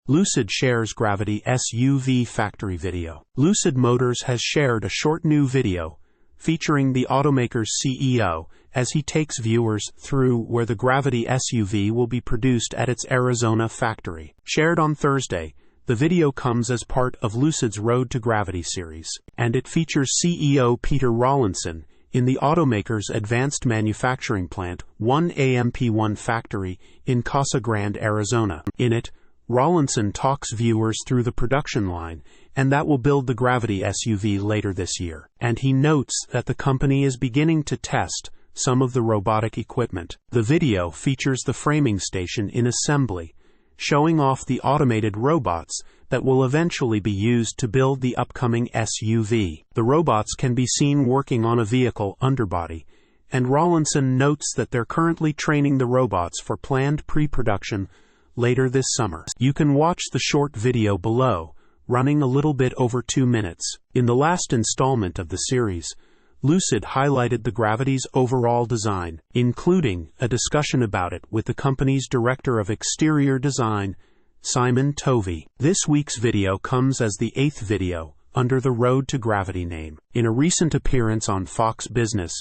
Lucid shares Gravity SUV factory video. Lucid Motors has shared a short new video featuring the automaker's CEO as he takes viewers through where the Gravity SUV will be produced at its Arizona factory. Shared on Thursday, the video comes as part of Lucid's Road to Gravity series, and it features CEO Peter Rawlinson in the automaker's advanced manufacturing plant 1AMP1 factory in Casa Grande, Arizona. In it, Rawlinson talks viewers through the production line, and that will build the Gravity SUV later this year. And he notes that the company is beginning to test some of the robotic equipment. The video features the framing station in assembly, showing off the automated robots that will eventually be used to build the upcoming SUV. The robots can be seen working on a vehicle underbody, and Rawlinson notes that they're currently training the robots for planned pre-production later this summer. You can watch the short video below, running a little bit over 2 minutes. In the last installment of the series, Lucid highlighted the Gravity's overall design, including a discussion about it with the company's Director of Exterior Design, Simon Tovey. This week's video comes as the 8th video under the Road to Gravity name. In a recent appearance on Fox Business,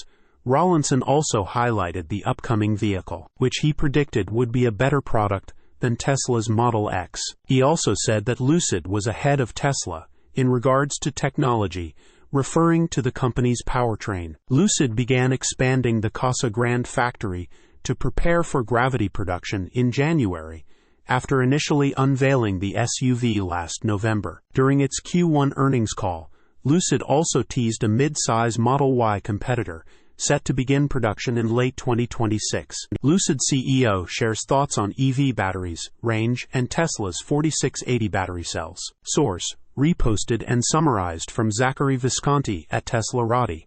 Rawlinson also highlighted the upcoming vehicle, which he predicted would be a better product than Tesla's Model X. He also said that Lucid was ahead of Tesla in regards to technology, referring to the company's powertrain. Lucid began expanding the Casa Grande factory to prepare for Gravity production in January, after initially unveiling the SUV last November. During its Q1 earnings call, Lucid also teased a mid-size Model Y competitor set to begin production in late 2026. Lucid CEO shares thoughts on EV batteries, range, and Tesla's 4680 battery cells. Source: reposted and summarized from Zachary Visconti at teslarati.